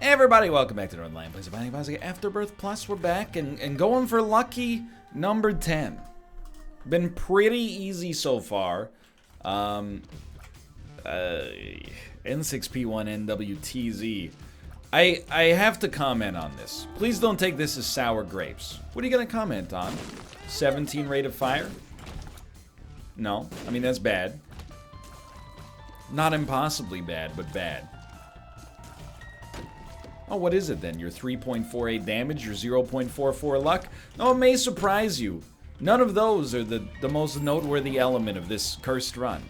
Hey everybody, welcome back to Northernlion. Plays a Afterbirth Plus. We're back and going for lucky number 10. Been pretty easy so far. N6P1NWTZ. I have to comment on this. Please don't take this as sour grapes. What are you gonna comment on? 17 rate of fire? No, I mean that's bad. Not impossibly bad, but bad. Oh, what is it then? Your 3.48 damage, your 0.44 luck? No, it may surprise you. None of those are the most noteworthy element of this cursed run.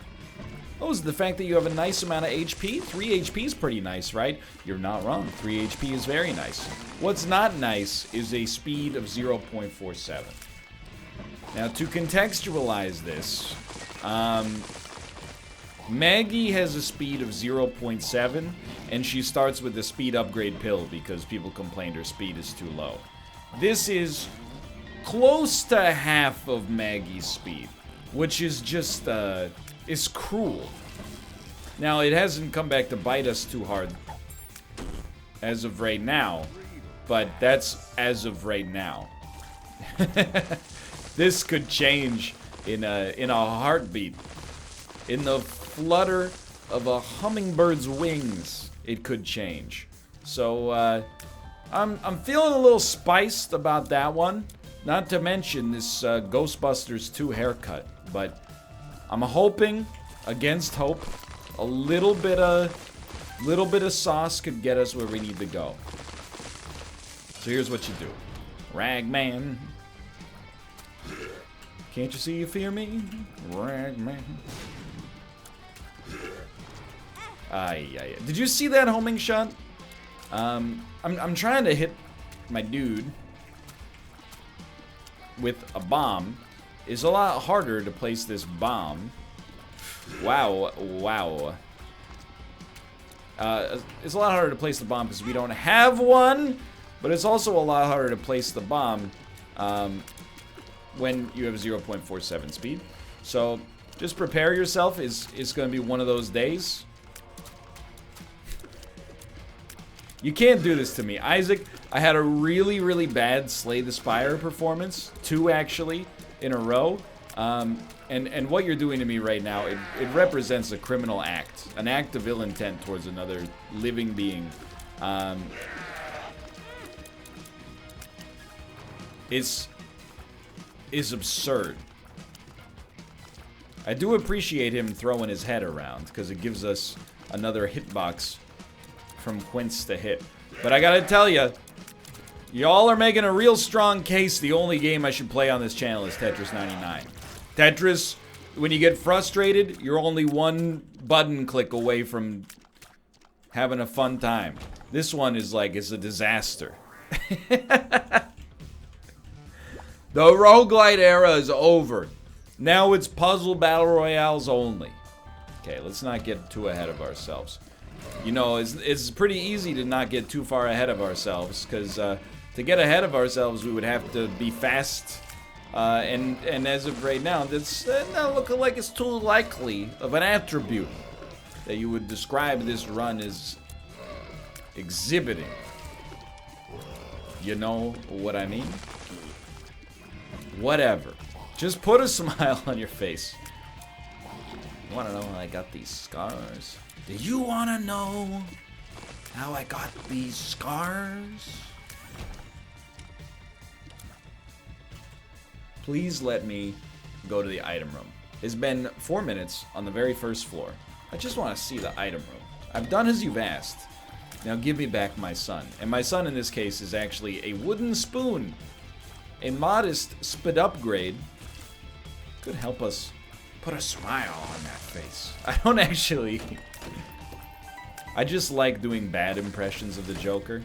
Oh, is the fact that you have a nice amount of HP? 3 HP is pretty nice, right? You're not wrong. 3 HP is very nice. What's not nice is a speed of 0.47. Now, to contextualize this, Maggie has a speed of 0.7, and she starts with the speed upgrade pill because people complained her speed is too low. This is close to half of Maggie's speed, which is just, is cruel. Now, it hasn't come back to bite us too hard as of right now, but that's as of right now. This could change in a heartbeat. In the flutter of a hummingbird's wings, it could change. So, I'm feeling a little spiced about that one. Not to mention this Ghostbusters 2 haircut. But I'm hoping, against hope, a little bit of sauce could get us where we need to go. So here's what you do. Ragman. Can't you see you fear me? Ragman. Did you see that homing shot? I'm trying to hit my dude with a bomb. It's a lot harder to place this bomb. Wow. It's a lot harder to place the bomb because we don't have one, but it's also a lot harder to place the bomb when you have 0.47 speed. So just prepare yourself. It's going to be one of those days. You can't do this to me. Isaac, I had a really bad Slay the Spire performance. 2 actually in a row. And what you're doing to me right now, it represents a criminal act. An act of ill intent towards another living being. It's absurd. I do appreciate him throwing his head around, because it gives us another hitbox from Quince to hit. But I gotta tell you, y'all are making a real strong case the only game I should play on this channel is Tetris 99. Tetris, when you get frustrated, you're only one button click away from having a fun time. This one is like, it's a disaster. The roguelite era is over. Now it's puzzle battle royales only. Okay, let's not get too ahead of ourselves. You know, it's pretty easy to not get too far ahead of ourselves, because to get ahead of ourselves, we would have to be fast. And as of right now, that's not looking like it's too likely of an attribute that you would describe this run as exhibiting. You know what I mean? Whatever. Just put a smile on your face. You wanna know how I got these scars? Do you wanna know how I got these scars? Please let me go to the item room. It's been 4 minutes on the very first floor. I just want to see the item room. I've done as you've asked. Now give me back my son. And my son in this case is actually a wooden spoon. A modest spit upgrade could help us put a smile on that face. I don't actually... I just like doing bad impressions of the Joker.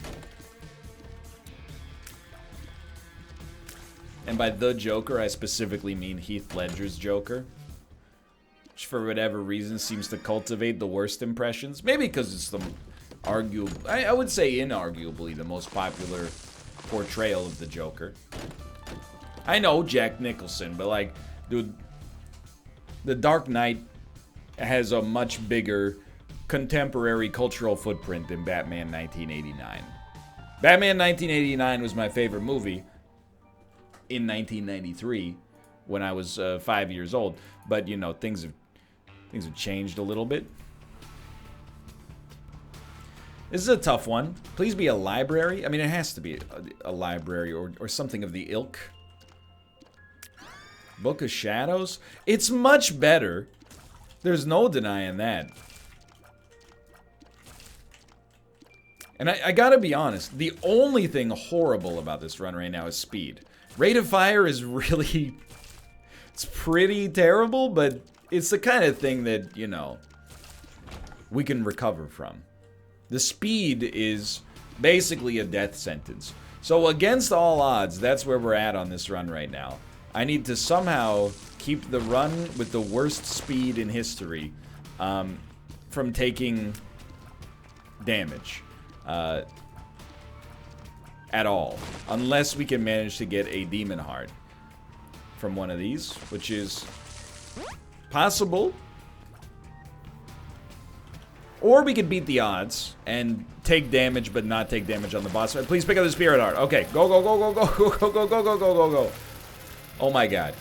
And by the Joker, I specifically mean Heath Ledger's Joker. Which, for whatever reason, seems to cultivate the worst impressions. Maybe because it's the I would say inarguably the most popular portrayal of the Joker. I know Jack Nicholson, but like, dude, The Dark Knight has a much bigger contemporary cultural footprint than Batman 1989. Batman 1989 was my favorite movie in 1993 when I was 5 years old. But, you know, things have changed a little bit. This is a tough one. Please be a library. I mean, it has to be a library or something of the ilk. Book of Shadows. It's much better. There's no denying that. And I gotta be honest, the only thing horrible about this run right now is speed. Rate of fire is really... It's pretty terrible, but it's the kind of thing that, you know, we can recover from. The speed is basically a death sentence. So against all odds, that's where we're at on this run right now. I need to somehow keep the run with the worst speed in history from taking damage at all. Unless we can manage to get a Demon Heart from one of these, which is possible. Or we could beat the odds and take damage but not take damage on the boss fight. Please pick up the Spirit Heart. Okay, go, go, go, go, go, go, go, go, go, go, go, go, go. Oh my god.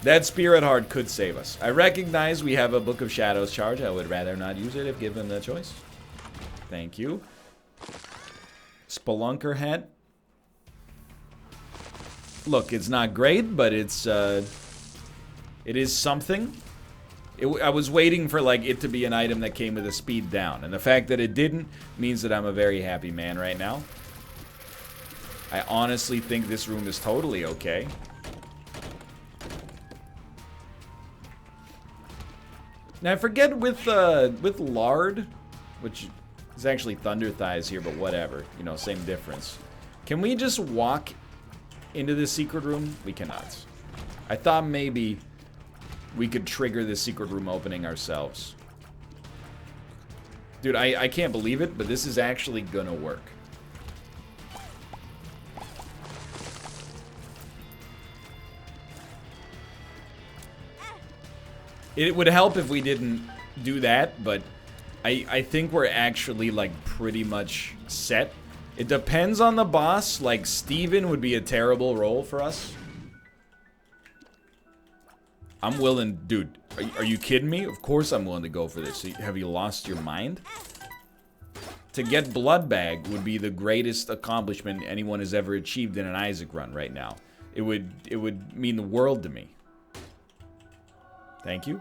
That Spirit Heart could save us. I recognize we have a Book of Shadows charge. I would rather not use it if given the choice. Thank you. Spelunker hat. Look, it's not great, but it is something. I was waiting for like it to be an item that came with a speed down, and the fact that it didn't means that I'm a very happy man right now. I honestly think this room is totally okay. Now I forget with Lard, which is actually Thunder Thighs here, but whatever, you know, same difference. Can we just walk into the secret room? We cannot. I thought maybe we could trigger the secret room opening ourselves. Dude, I can't believe it, but this is actually gonna work. It would help if we didn't do that, but I think we're actually, like, pretty much set. It depends on the boss. Like, Steven would be a terrible role for us. I'm willing, dude, are you kidding me? Of course I'm willing to go for this. Have you lost your mind? To get Blood Bag would be the greatest accomplishment anyone has ever achieved in an Isaac run right now. It would mean the world to me. Thank you.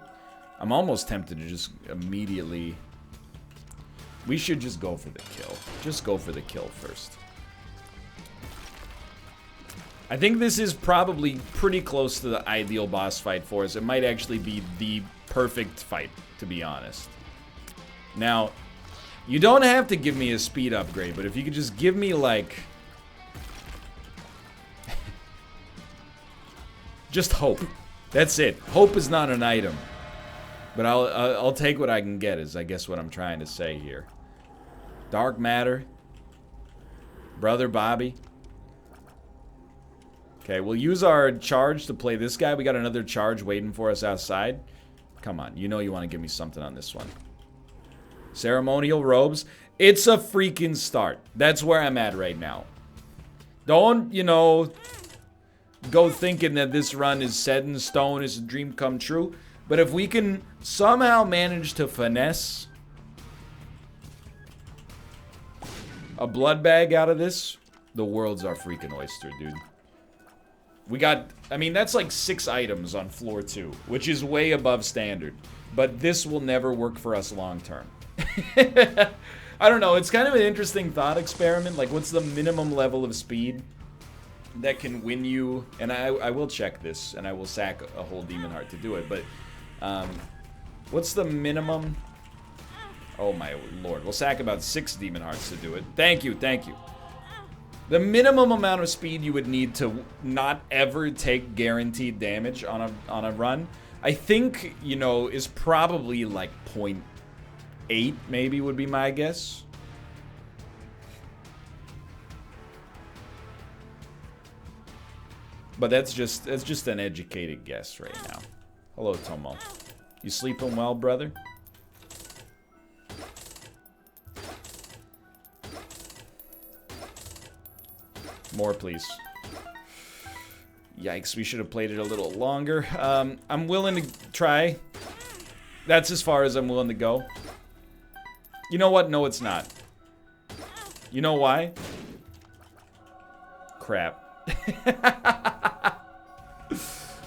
I'm almost tempted to just immediately... We should just go for the kill. Just go for the kill first. I think this is probably pretty close to the ideal boss fight for us. It might actually be the perfect fight, to be honest. Now, you don't have to give me a speed upgrade, but if you could just give me, like... just hope. That's it. Hope is not an item. But I'll take what I can get, is I guess what I'm trying to say here. Dark Matter. Brother Bobby. Okay, we'll use our charge to play this guy. We got another charge waiting for us outside. Come on, you know you want to give me something on this one. Ceremonial robes. It's a freaking start. That's where I'm at right now. Don't, you know, go thinking that this run is set in stone, is a dream come true. But if we can somehow manage to finesse a blood bag out of this, the world's our freaking oyster, dude. We got, I mean, that's like 6 items on floor 2, which is way above standard. But this will never work for us long term. I don't know, it's kind of an interesting thought experiment. Like, what's the minimum level of speed that can win you? And I will check this, and I will sack a whole Demon Heart to do it. But what's the minimum? Oh my lord, we'll sack about 6 Demon Hearts to do it. Thank you, thank you. The minimum amount of speed you would need to not ever take guaranteed damage on a run, I think, you know, is probably like 0.8 maybe would be my guess. But that's just an educated guess right now. Hello, Tomo. You sleeping well, brother? More, please. Yikes, we should have played it a little longer. I'm willing to try. That's as far as I'm willing to go. You know what? No, it's not. You know why? Crap.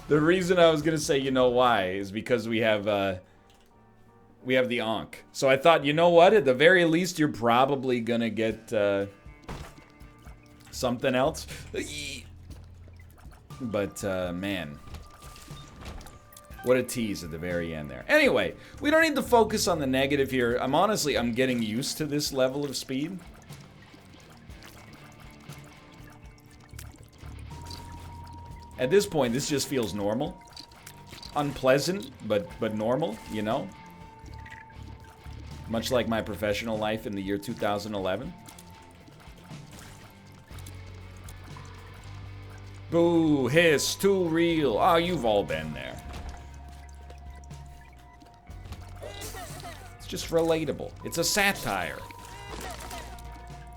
The reason I was gonna say you know why is because we have the Ankh. So I thought, you know what? At the very least, you're probably gonna get something else. But man, what a tease at the very end there. Anyway, we don't need to focus on the negative here. I'm getting used to this level of speed. At this point, this just feels normal. Unpleasant, but normal, you know? Much like my professional life in the year 2011. Boo, hiss, too real. Oh, you've all been there. It's just relatable. It's a satire.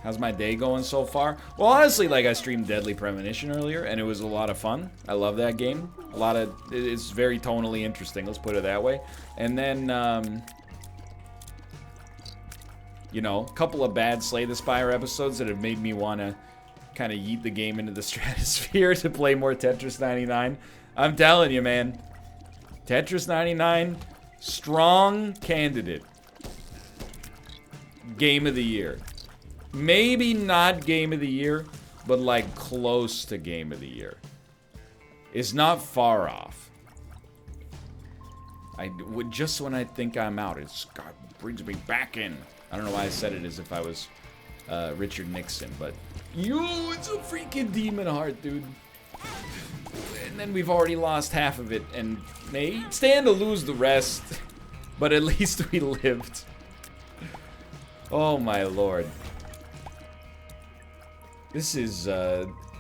How's my day going so far? Well, honestly, like, I streamed Deadly Premonition earlier, and it was a lot of fun. I love that game. It's very tonally interesting, let's put it that way. And then, you know, a couple of bad Slay the Spire episodes that have made me want to kind of yeet the game into the stratosphere to play more Tetris 99. I'm telling you, man. Tetris 99, strong candidate. Game of the year. Maybe not game of the year, but like close to game of the year. It's not far off. Just when I think I'm out, it brings me back in. I don't know why I said it as if I was Richard Nixon, but it's a freaking demon heart, dude. And then we've already lost half of it, and may stand to lose the rest, but at least we lived. Oh my lord. This is,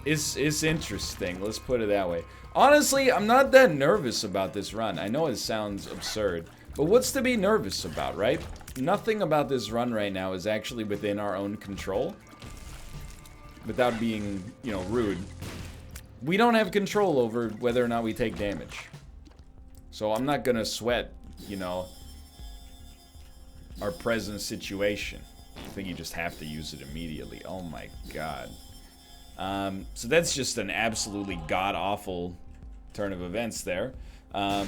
it's interesting, let's put it that way. Honestly, I'm not that nervous about this run. I know it sounds absurd, but what's to be nervous about, right? Nothing about this run right now is actually within our own control. Without being, you know, rude. We don't have control over whether or not we take damage. So I'm not gonna sweat, you know, our present situation. I think you just have to use it immediately. Oh my god. So that's just an absolutely god-awful turn of events there. So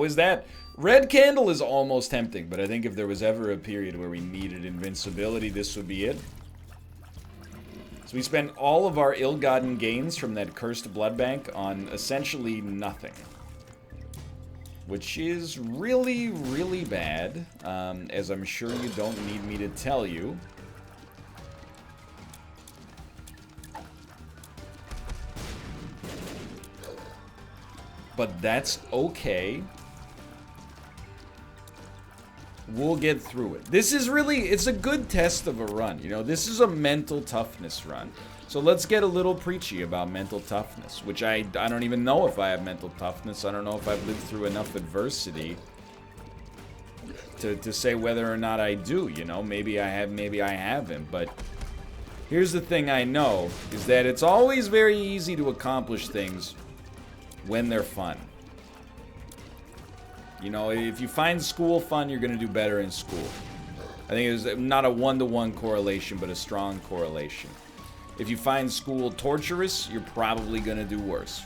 is that. Red Candle is almost tempting, but I think if there was ever a period where we needed invincibility, this would be it. So we spent all of our ill-gotten gains from that cursed blood bank on essentially nothing. Which is really, really bad, as I'm sure you don't need me to tell you. But that's okay. We'll get through it. This is really, it's a good test of a run, you know? This is a mental toughness run. So let's get a little preachy about mental toughness, which I don't even know if I have mental toughness. I don't know if I've lived through enough adversity to say whether or not I do, you know? Maybe I have, maybe I haven't, but here's the thing I know, is that it's always very easy to accomplish things when they're fun. You know, if you find school fun, you're going to do better in school. I think it's not a one-to-one correlation, but a strong correlation. If you find school torturous, you're probably going to do worse.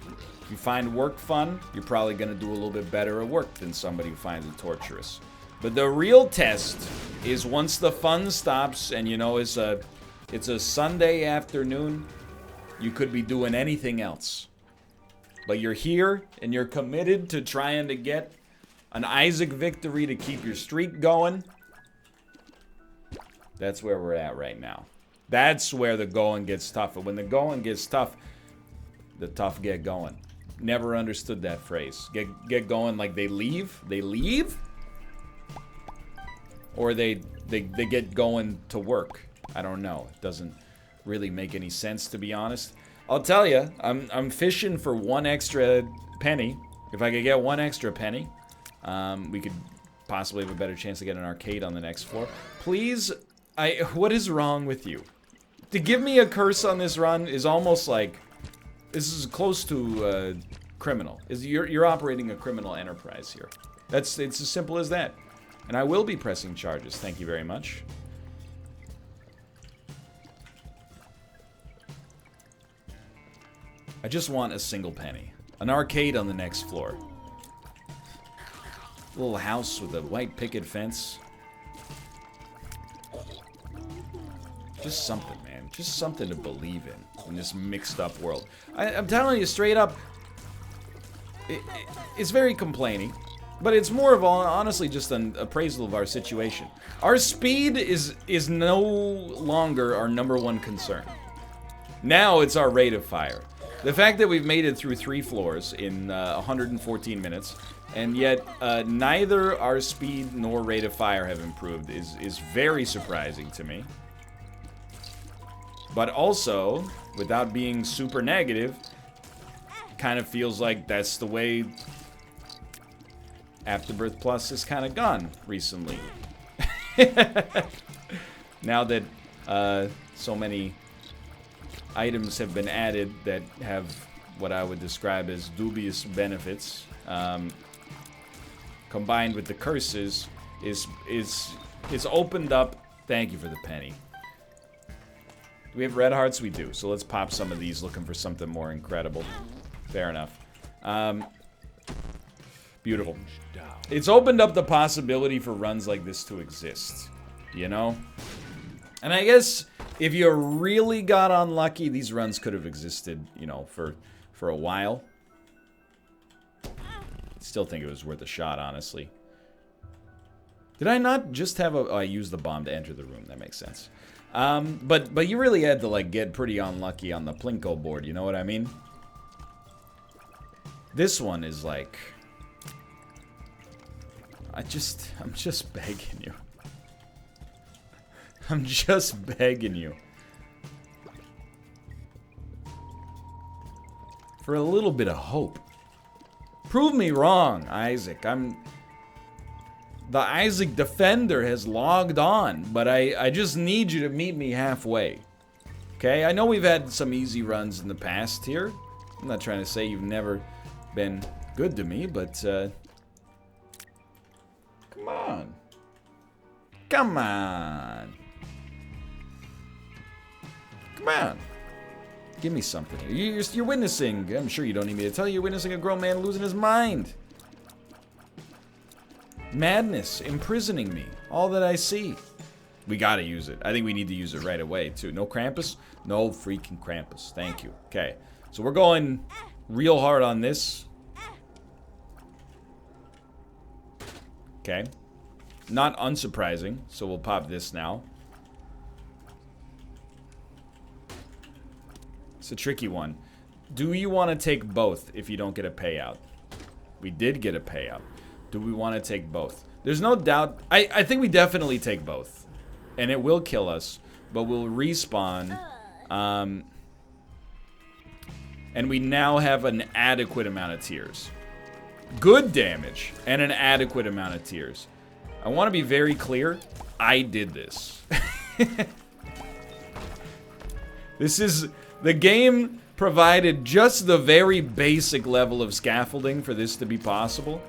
If you find work fun, you're probably going to do a little bit better at work than somebody who finds it torturous. But the real test is once the fun stops, and you know, it's a Sunday afternoon, you could be doing anything else. But you're here, and you're committed to trying to get an Isaac victory to keep your streak going. That's where we're at right now. That's where the going gets tough. And when the going gets tough, the tough get going. Never understood that phrase. Get going like they leave? They leave? Or they get going to work. I don't know. It doesn't really make any sense, to be honest. I'll tell you, I'm fishing for one extra penny. If I could get one extra penny, we could possibly have a better chance to get an arcade on the next floor. Please, what is wrong with you? To give me a curse on this run is almost like, this is close to criminal. You're operating a criminal enterprise here. It's as simple as that. And I will be pressing charges. Thank you very much. I just want a single penny. An arcade on the next floor. A little house with a white picket fence. Just something, man. Just something to believe in this mixed up world. I'm telling you straight up, it's very complaining, but it's more of honestly just an appraisal of our situation. Our speed is no longer our #1 concern. Now it's our rate of fire. The fact that we've made it through 3 floors in 114 minutes, and yet neither our speed nor rate of fire have improved is very surprising to me. But also, without being super negative, kind of feels like that's the way Afterbirth Plus has kind of gone recently. Now that so many items have been added that have what I would describe as dubious benefits, combined with the curses, is opened up. Thank you for the penny. Do we have red hearts? We do. So let's pop some of these looking for something more incredible. Fair enough. Beautiful. It's opened up the possibility for runs like this to exist, you know? And I guess if you really got unlucky, these runs could have existed, you know, for a while. Still think it was worth a shot, honestly. Did I not just have a... Oh, I used the bomb to enter the room. That makes sense. But you really had to, like, get pretty unlucky on the Plinko board, you know what I mean? This one is like... I'm just begging you. I'm just begging you. For a little bit of hope. Prove me wrong, Isaac. The Isaac Defender has logged on, but I just need you to meet me halfway. Okay? I know we've had some easy runs in the past here. I'm not trying to say you've never been good to me, but come on. Come on. Come on. Give me something here. You're witnessing, I'm sure you don't need me to tell you, you're witnessing a grown man losing his mind. Madness, imprisoning me. All that I see. We gotta use it. I think we need to use it right away, too. No Krampus? No freaking Krampus. Thank you. Okay. So we're going real hard on this. Okay. Not unsurprising. So we'll pop this now. It's a tricky one. Do you want to take both if you don't get a payout? We did get a payout. Do we want to take both? There's no doubt. I think we definitely take both. And it will kill us. But we'll respawn. And we now have an adequate amount of tears. Good damage. And an adequate amount of tears. I want to be very clear. I did this. This is... The game provided just the very basic level of scaffolding for this to be possible.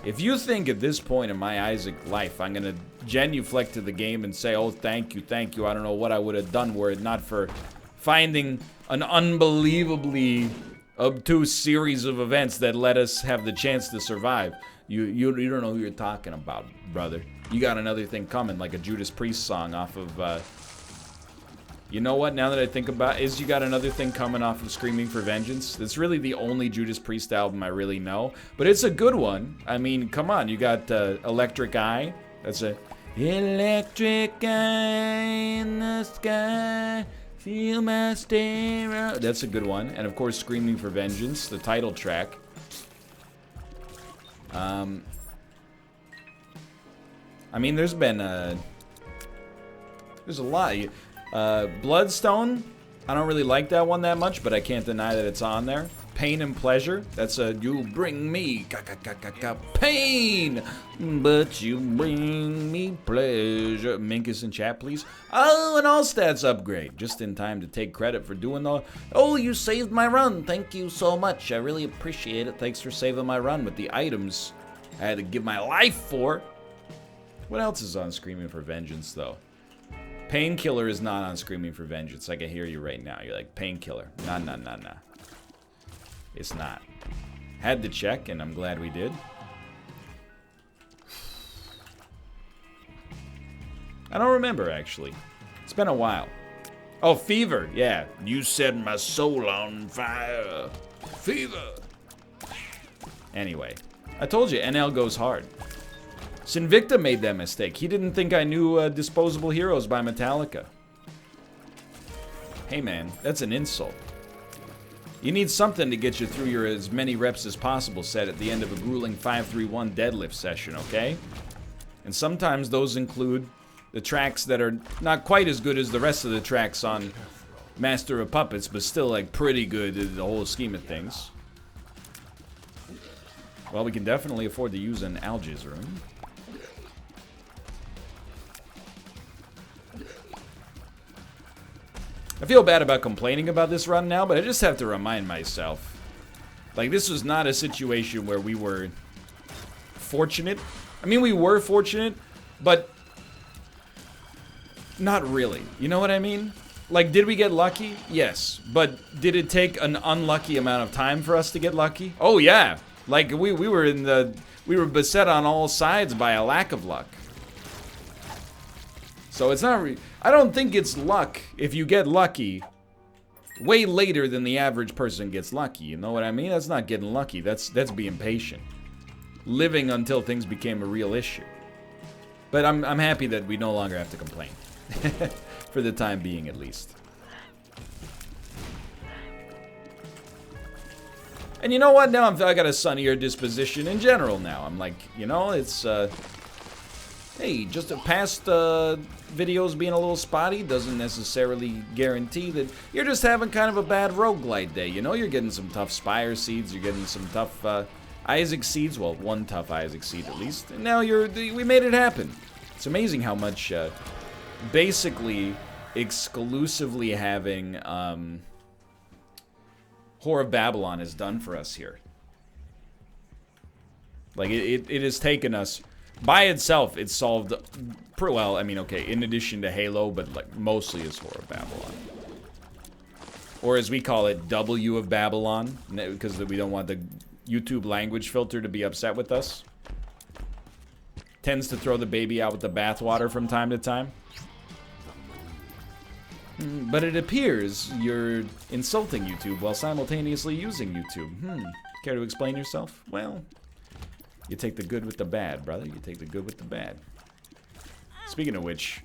If you think at this point in my Isaac life, I'm going to genuflect to the game and say, oh, thank you, I don't know what I would have done were it not for finding an unbelievably obtuse series of events that let us have the chance to survive. You don't know who you're talking about, brother. You got another thing coming, like a Judas Priest song off of... You know what, now that I think about it, you got another thing coming off of Screaming for Vengeance. That's really the only Judas Priest album I really know. But it's a good one. I mean, come on, you got Electric Eye. That's a... Electric eye in the sky, feel my stereo. That's a good one. And of course, Screaming for Vengeance, the title track. I mean, there's been there's a lot. Bloodstone, I don't really like that one that much, but I can't deny that it's on there. pain and pleasure. That's a you bring me pain, but you bring me pleasure. Minkus in chat, please. Oh, an all stats upgrade. Just in time to take credit for doing the. Oh, you saved my run. Thank you so much. I really appreciate it. Thanks for saving my run with the items I had to give my life for. What else is on Screaming for Vengeance, though? Painkiller is not on Screaming for Vengeance. I can hear you right now. You're like, Painkiller. Nah. It's not. Had to check, and I'm glad we did. I don't remember, actually. It's been a while. Oh, Fever. Yeah. You set my soul on fire. Fever. Anyway. I told you, NL goes hard. Sinvicta made that mistake. He didn't think I knew Disposable Heroes by Metallica. Hey man, that's an insult. You need something to get you through your as many reps as possible set at the end of a grueling 5-3-1 deadlift session, okay? And sometimes those include the tracks that are not quite as good as the rest of the tracks on Master of Puppets, but still like pretty good in the whole scheme of things. Well, we can definitely afford to use an Algiz room. I feel bad about complaining about this run now, but I just have to remind myself. Like, this was not a situation where we were fortunate. I mean, we were fortunate, but not really. You know what I mean? Like, did we get lucky? Yes. But did it take an unlucky amount of time for us to get lucky? Oh, yeah. Like, we were beset on all sides by a lack of luck. So it's not I don't think it's luck if you get lucky way later than the average person gets lucky. You know what I mean? That's not getting lucky. That's being patient. Living until things became a real issue. But I'm happy that we no longer have to complain. For the time being, at least. And you know what? Now I got a sunnier disposition in general now. I'm like, you know, it's hey, just past videos being a little spotty doesn't necessarily guarantee that you're just having kind of a bad roguelite day. You know, you're getting some tough Spire seeds, you're getting some tough Isaac seeds. Well, one tough Isaac seed at least. And now we made it happen. It's amazing how much basically exclusively having Whore of Babylon has done for us here. Like, it has taken us. By itself, it's solved pretty well. I mean, okay, in addition to Halo, but like mostly as Whore of Babylon. Or as we call it, W of Babylon, because we don't want the YouTube language filter to be upset with us. Tends to throw the baby out with the bathwater from time to time. But it appears you're insulting YouTube while simultaneously using YouTube. Care to explain yourself? Well, you take the good with the bad, brother. You take the good with the bad. Speaking of which,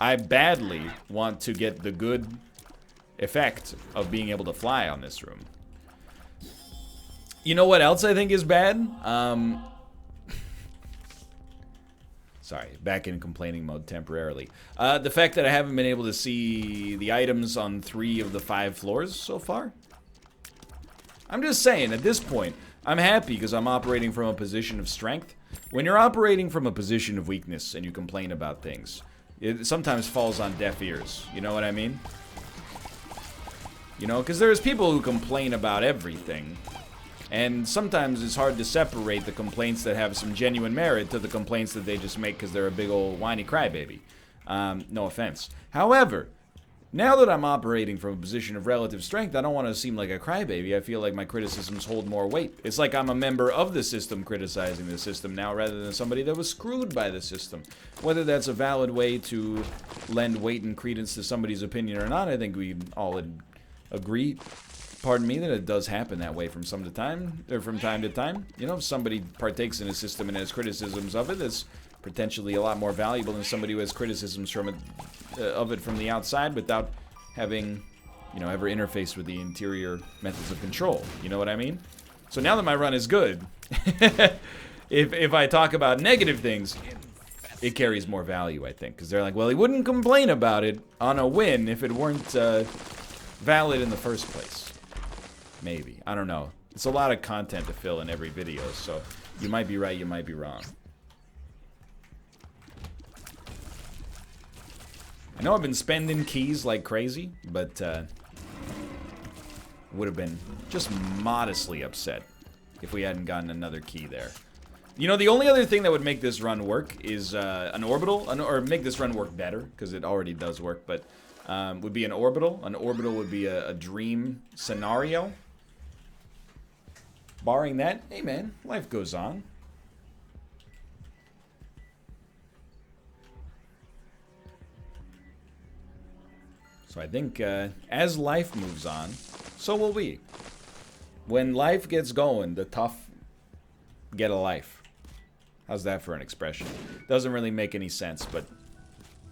I badly want to get the good effect of being able to fly on this room. You know what else I think is bad? Sorry, back in complaining mode temporarily. The fact that I haven't been able to see the items on 3 of the 5 floors so far. I'm just saying, at this point, I'm happy because I'm operating from a position of strength. When you're operating from a position of weakness and you complain about things, it sometimes falls on deaf ears. You know what I mean? You know, because there's people who complain about everything. And sometimes it's hard to separate the complaints that have some genuine merit to the complaints that they just make because they're a big old whiny crybaby. No offense. However, now that I'm operating from a position of relative strength, I don't want to seem like a crybaby. I feel like my criticisms hold more weight. It's like I'm a member of the system criticizing the system now rather than somebody that was screwed by the system. Whether that's a valid way to lend weight and credence to somebody's opinion or not, I think we all agree, pardon me, that it does happen that way from time to time. You know, if somebody partakes in a system and has criticisms of it, that's potentially a lot more valuable than somebody who has criticisms from it, of it from the outside without having, you know, ever interfaced with the interior methods of control. You know what I mean? So now that my run is good, if I talk about negative things, it carries more value, I think. Because they're like, well, he wouldn't complain about it on a win if it weren't valid in the first place. Maybe. I don't know. It's a lot of content to fill in every video, so you might be right, you might be wrong. I know I've been spending keys like crazy, but would have been just modestly upset if we hadn't gotten another key there. You know, the only other thing that would make this run work is an orbital, or make this run work better, because it already does work, but would be an orbital. An orbital would be a dream scenario. Barring that, hey man, life goes on. So I think as life moves on, so will we. When life gets going, the tough get a life. How's that for an expression? Doesn't really make any sense, but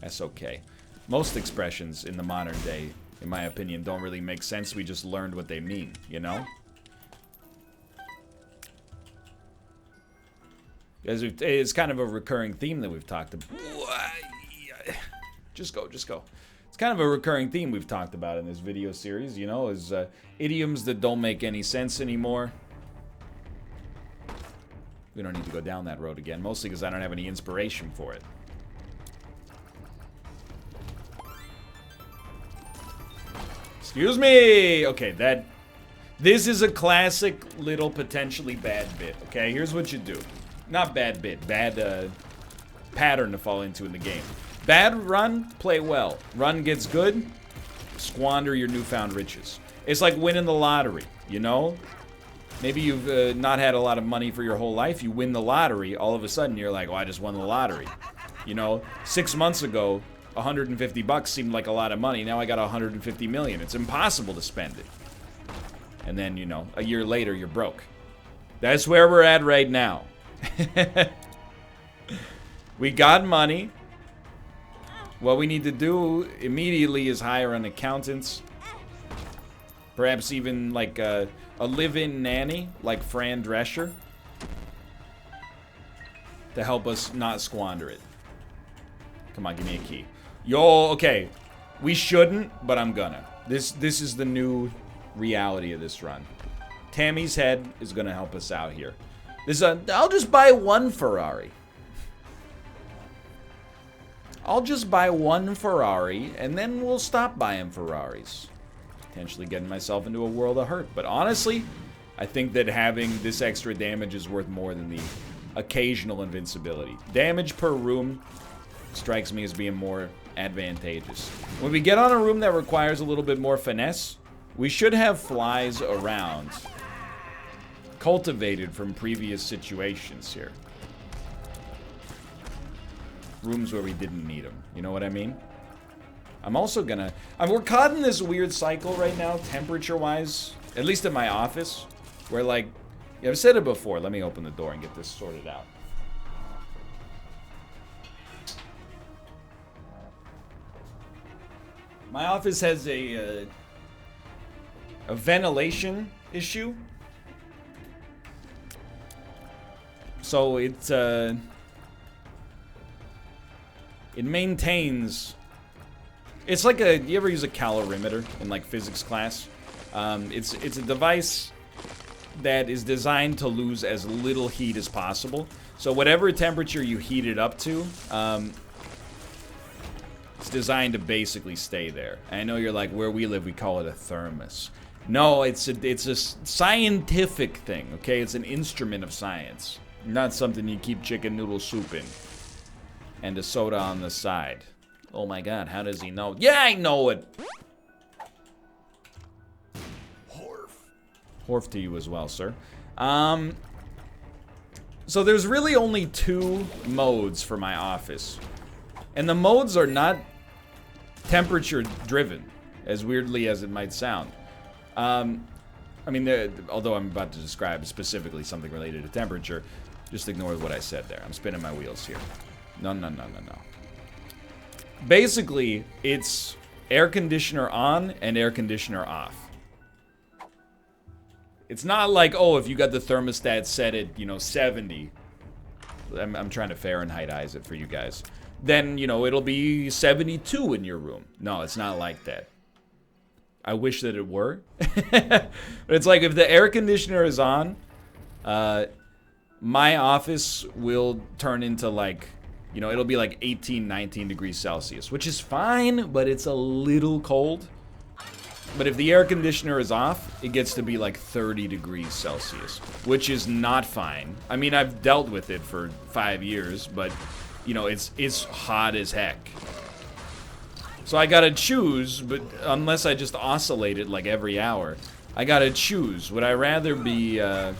that's okay. Most expressions in the modern day, in my opinion, don't really make sense. We just learned what they mean, you know? It's kind of a recurring theme that we've talked about. Just go, just go. It's kind of a recurring theme we've talked about in this video series, you know, is idioms that don't make any sense anymore. We don't need to go down that road again, mostly because I don't have any inspiration for it. Excuse me! Okay, this is a classic little potentially bad bit, okay? Here's what you do. Not bad bit, bad pattern to fall into in the game. Bad run, play well. Run gets good, squander your newfound riches. It's like winning the lottery, you know? Maybe you've not had a lot of money for your whole life. You win the lottery, all of a sudden you're like, oh, I just won the lottery. You know, 6 months ago, 150 bucks seemed like a lot of money. Now I got 150 million. It's impossible to spend it. And then, you know, a year later, you're broke. That's where we're at right now. We got money. What we need to do immediately is hire an accountant. Perhaps even like a live-in nanny, like Fran Drescher, to help us not squander it. Come on, give me a key. Yo, okay. We shouldn't, but I'm gonna. This is the new reality of this run. Tammy's head is gonna help us out here. I'll just buy one Ferrari. I'll just buy one Ferrari, and then we'll stop buying Ferraris. Potentially getting myself into a world of hurt. But honestly, I think that having this extra damage is worth more than the occasional invincibility. Damage per room strikes me as being more advantageous. When we get on a room that requires a little bit more finesse, we should have flies around, cultivated from previous situations here. Rooms where we didn't need them. You know what I mean? I'm also gonna... we're caught in this weird cycle right now, temperature-wise. At least at my office. Where, like... Yeah, I've said it before. Let me open the door and get this sorted out. My office has a ventilation issue. So it maintains... It's like a... You ever use a calorimeter in, like, physics class? It's a device that is designed to lose as little heat as possible. So whatever temperature you heat it up to, it's designed to basically stay there. And I know you're like, where we live, we call it a thermos. No, it's a scientific thing, okay? It's an instrument of science. Not something you keep chicken noodle soup in. And a soda on the side. Oh my god, how does he know? Yeah, I know it! Horf to you as well, sir. So there's really only 2 modes for my office. And the modes are not temperature driven, as weirdly as it might sound. I mean, although I'm about to describe specifically something related to temperature, just ignore what I said there. I'm spinning my wheels here. No. Basically, it's air conditioner on and air conditioner off. It's not like, oh, if you got the thermostat set at, you know, 70. I'm trying to Fahrenheitize it for you guys. Then, you know, it'll be 72 in your room. No, it's not like that. I wish that it were. But it's like if the air conditioner is on, my office will turn into like, you know, it'll be like 18, 19 degrees Celsius, which is fine, but it's a little cold. But if the air conditioner is off, it gets to be like 30 degrees Celsius, which is not fine. I mean, I've dealt with it for 5 years, but, you know, it's hot as heck. So I gotta choose, but unless I just oscillate it like every hour, I gotta choose. Would I rather be a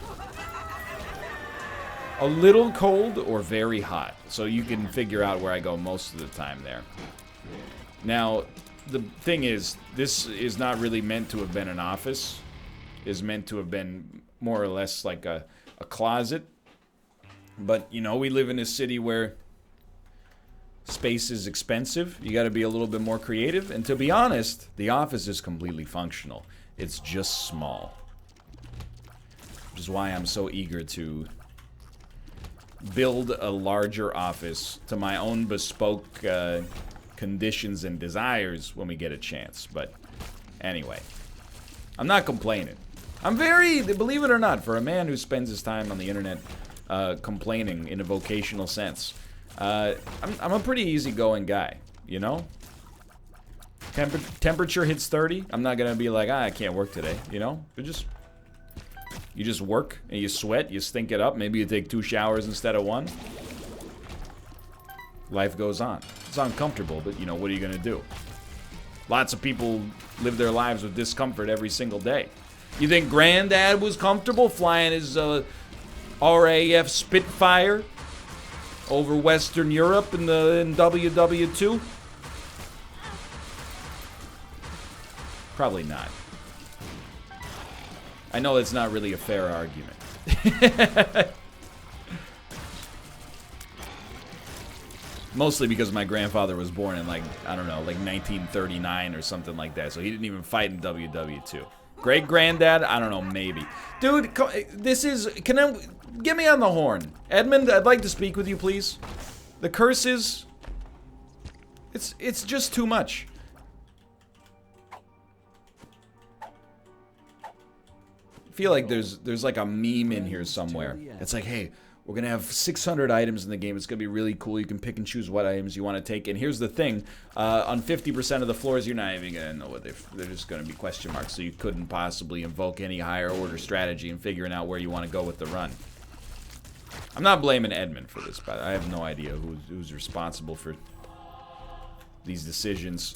little cold or very hot? So you can figure out where I go most of the time there. Now, the thing is, this is not really meant to have been an office. It's meant to have been more or less like a closet. But, you know, we live in a city where space is expensive. You got to be a little bit more creative. And to be honest, the office is completely functional. It's just small. Which is why I'm so eager to build a larger office to my own bespoke conditions and desires when we get a chance. But anyway, I'm not complaining. I'm very, believe it or not, for a man who spends his time on the internet complaining in a vocational sense, I'm a pretty easygoing guy, you know? Temperature hits 30, I'm not gonna be like, I can't work today, you know? You just work and you sweat, you stink it up, maybe you take 2 showers instead of 1. Life goes on. It's uncomfortable, but, you know, what are you gonna do? Lots of people live their lives with discomfort every single day. You think Granddad was comfortable flying his RAF Spitfire over Western Europe in WW2? Probably not. I know it's not really a fair argument. Mostly because my grandfather was born in, like, I don't know, like 1939 or something like that. So he didn't even fight in WW2. Great-granddad? I don't know, maybe. Dude, this is... Get me on the horn. Edmund, I'd like to speak with you, please. The curses... It's just too much. I feel like there's like a meme in here somewhere. It's like, hey... We're going to have 600 items in the game. It's going to be really cool. You can pick and choose what items you want to take. And here's the thing. On 50% of the floors, you're not even going to know what they're just going to be question marks. So you couldn't possibly invoke any higher order strategy in figuring out where you want to go with the run. I'm not blaming Edmund for this, but I have no idea who's responsible for these decisions.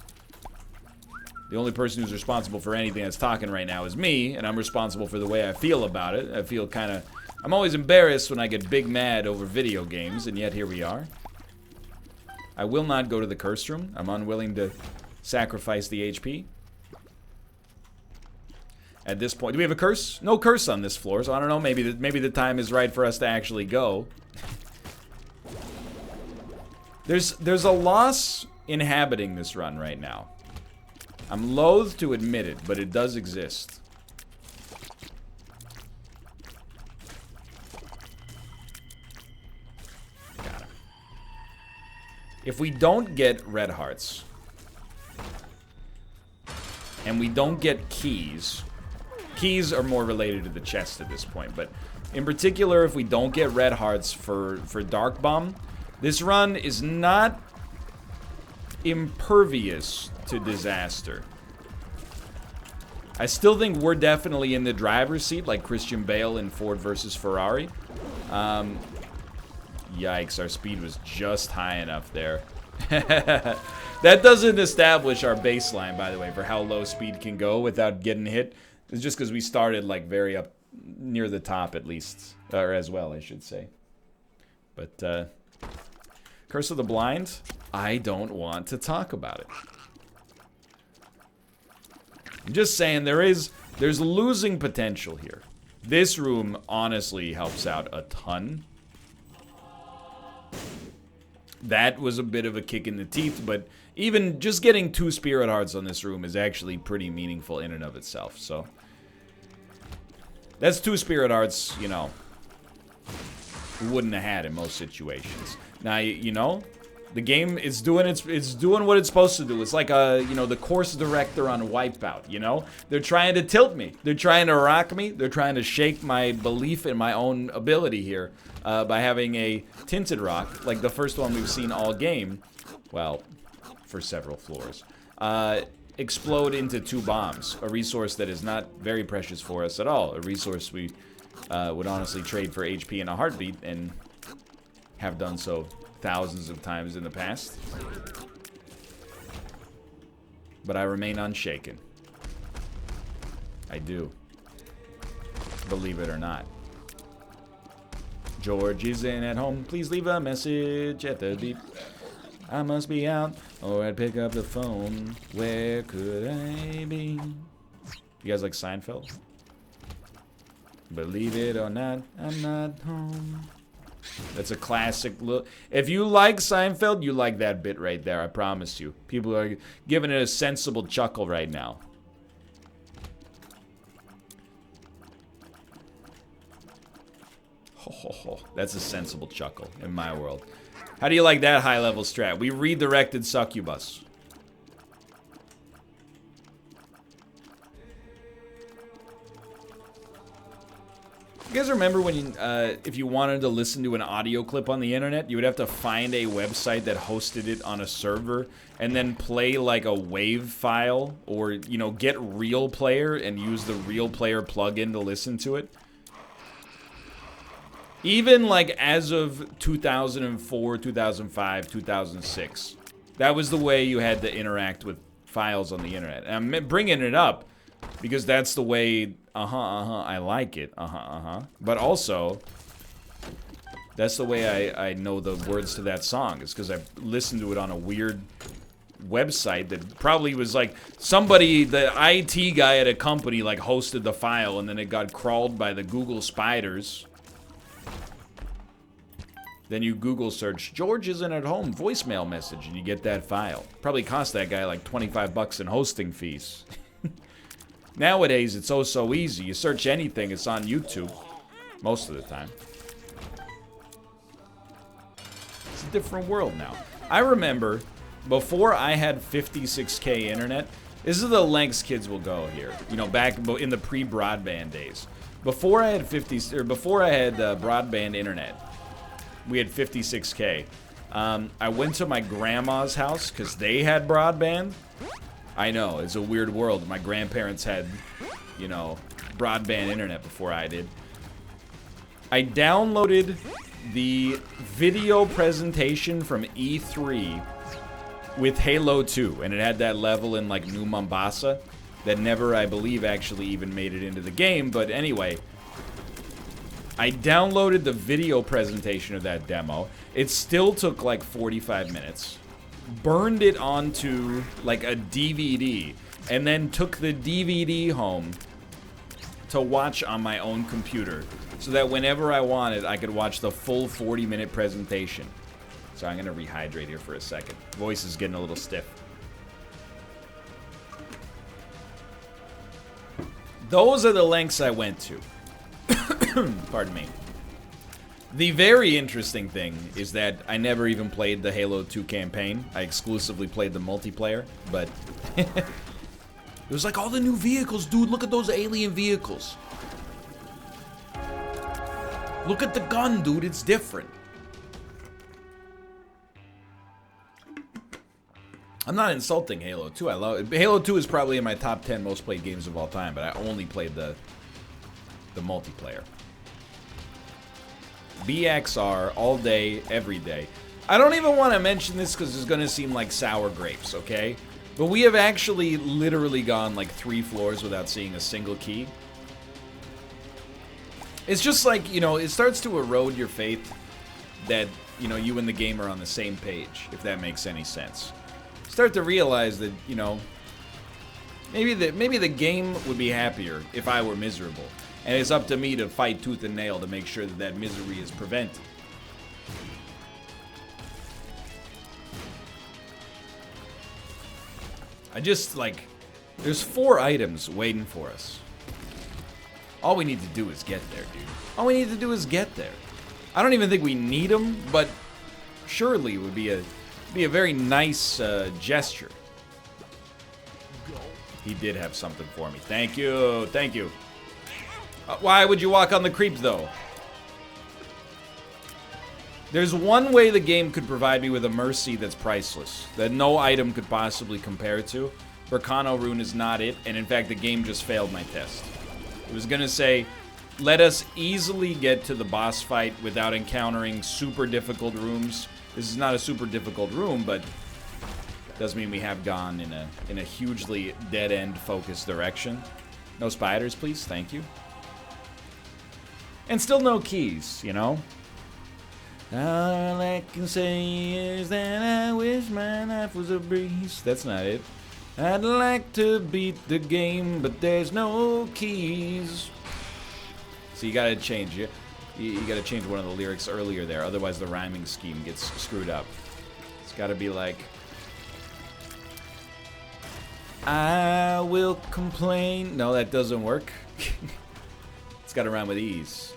The only person who's responsible for anything that's talking right now is me, and I'm responsible for the way I feel about it. I feel kind of... I'm always embarrassed when I get big mad over video games, and yet here we are. I will not go to the curse room. I'm unwilling to sacrifice the HP. At this point, do we have a curse? No curse on this floor, so I don't know. Maybe the time is right for us to actually go. There's a loss inhabiting this run right now. I'm loath to admit it, but it does exist. If we don't get red hearts, and we don't get keys are more related to the chest at this point, but in particular, if we don't get red hearts for Dark Bomb, this run is not impervious to disaster. I still think we're definitely in the driver's seat, like Christian Bale in Ford versus Ferrari. Yikes, our speed was just high enough there. That doesn't establish our baseline, by the way, for how low speed can go without getting hit. It's just because we started, like, very up near the top, at least. Or as well, I should say. But, Curse of the Blind, I don't want to talk about it. I'm just saying there's losing potential here. This room honestly helps out a ton. That was a bit of a kick in the teeth, but even just getting 2 Spirit Hearts on this room is actually pretty meaningful in and of itself, so. That's 2 Spirit Hearts, you know, we wouldn't have had in most situations. Now, you know, The game is doing it's doing what it's supposed to do. It's like a, you know, the course director on Wipeout, you know? They're trying to tilt me. They're trying to rock me. They're trying to shake my belief in my own ability here by having a tinted rock, like the first one we've seen all game, well, for several floors, explode into 2 bombs, a resource that is not very precious for us at all, a resource we would honestly trade for HP in a heartbeat, and have done so thousands of times in the past. But I remain unshaken. I do. Believe it or not. George isn't at home. Please leave a message at the beep. I must be out, or I'd pick up the phone. Where could I be? You guys like Seinfeld? Believe it or not, I'm not home. That's a classic look. If you like Seinfeld, you like that bit right there, I promise you. People are giving it a sensible chuckle right now. Ho, ho, ho. That's a sensible chuckle in my world. How do you like that high-level strat? We redirected Succubus. You guys remember when you, if you wanted to listen to an audio clip on the internet, you would have to find a website that hosted it on a server and then play like a WAV file, or, you know, get Real Player and use the Real Player plugin to listen to it? Even like as of 2004, 2005, 2006, that was the way you had to interact with files on the internet. And I'm bringing it up because that's the way, I like it, But also, that's the way I know the words to that song. It's because I listened to it on a weird website that probably was like somebody, the IT guy at a company, like hosted the file, and then it got crawled by the Google spiders. Then you Google search, George isn't at home, voicemail message, and you get that file. Probably cost that guy like 25 bucks in hosting fees. Nowadays, it's so easy. You search anything, it's on YouTube. Most of the time. It's a different world now. I remember, before I had 56K internet, this is the lengths kids will go here. You know, back in the pre-broadband days. Before I had broadband internet, we had 56K. I went to my grandma's house because they had broadband. I know, it's a weird world. My grandparents had, you know, broadband internet before I did. I downloaded the video presentation from E3 with Halo 2, and it had that level in, like, New Mombasa that never, I believe, actually even made it into the game. But anyway, I downloaded the video presentation of that demo. It still took like 45 minutes. Burned it onto like a DVD, and then took the DVD home to watch on my own computer, so that whenever I wanted, I could watch the full 40-minute presentation. So I'm gonna rehydrate here for a second. Voice is getting a little stiff. Those are the lengths I went to. Pardon me. The very interesting thing is that I never even played the Halo 2 campaign. I exclusively played the multiplayer, but it was like all the new vehicles, dude. Look at those alien vehicles. Look at the gun, dude. It's different. I'm not insulting Halo 2. I love it. Halo 2 is probably in my top 10 most played games of all time, but I only played the multiplayer. BXR all day, every day. I don't even want to mention this because it's going to seem like sour grapes, okay? But we have actually literally gone like 3 floors without seeing a single key. It's just like, you know, it starts to erode your faith that, you know, you and the game are on the same page, if that makes any sense. Start to realize that, you know, maybe the game would be happier if I were miserable. And it's up to me to fight tooth and nail to make sure that that misery is prevented. I just, like, there's 4 items waiting for us. All we need to do is get there, dude. All we need to do is get there. I don't even think we need them, but surely it would be a Be a very nice gesture. He did have something for me. Thank you. Thank you. Why would you walk on the creep, though? There's one way the game could provide me with a mercy that's priceless, that no item could possibly compare to. Volcano Rune is not it, and in fact, the game just failed my test. It was gonna say, let us easily get to the boss fight without encountering super difficult rooms. This is not a super difficult room, but does mean we have gone in a hugely dead-end focused direction. No spiders, please. Thank you. And still no keys, you know? All I can say is that I wish my life was a breeze. That's not it. I'd like to beat the game, but there's no keys. So you gotta change it. You gotta change one of the lyrics earlier there, otherwise the rhyming scheme gets screwed up. It's gotta be like, I will complain. No, that doesn't work. It's gotta rhyme with ease.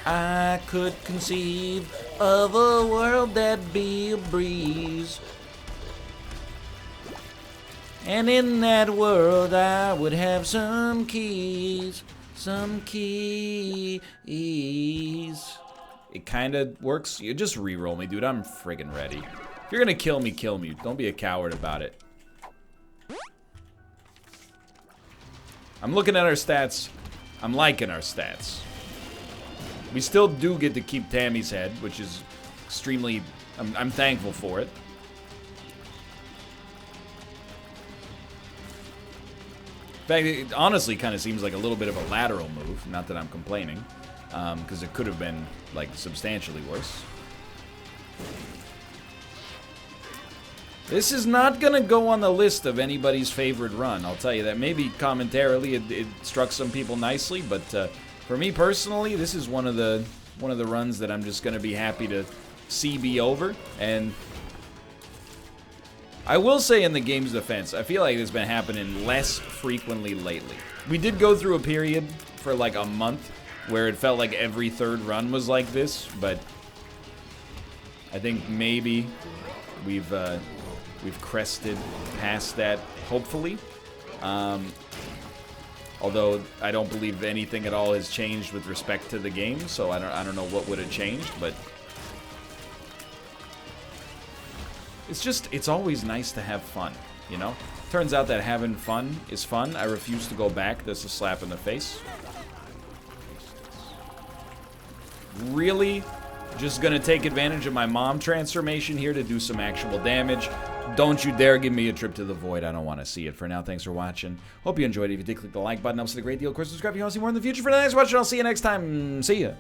I could conceive of a world that'd be a breeze. And in that world I would have some keys. Some keys. It kinda works. You just re-roll me, dude. I'm friggin' ready. If you're gonna kill me, kill me. Don't be a coward about it. I'm looking at our stats. I'm liking our stats. We still do get to keep Tammy's head, which is extremely... I'm thankful for it. In fact, it honestly kind of seems like a little bit of a lateral move. Not that I'm complaining, because it could have been, like, substantially worse. This is not going to go on the list of anybody's favorite run, I'll tell you that. Maybe commentarily it struck some people nicely, but for me personally, this is one of the runs that I'm just going to be happy to see be over. And I will say, in the game's defense, I feel like it's been happening less frequently lately. We did go through a period for like a month where it felt like every third run was like this, but I think maybe we've crested past that, hopefully. Although I don't believe anything at all has changed with respect to the game, so I don't know what would have changed, but it's always nice to have fun, you know? Turns out that having fun is fun. I refuse to go back. That's a slap in the face. Really? Just gonna take advantage of my mom transformation here to do some actual damage. Don't you dare give me a trip to the void. I don't want to see it. For now, thanks for watching. Hope you enjoyed it. If you did, click the like button. Helps a great deal. Of course, subscribe if you want to see more in the future. For now, thanks for watching. I'll see you next time. See ya.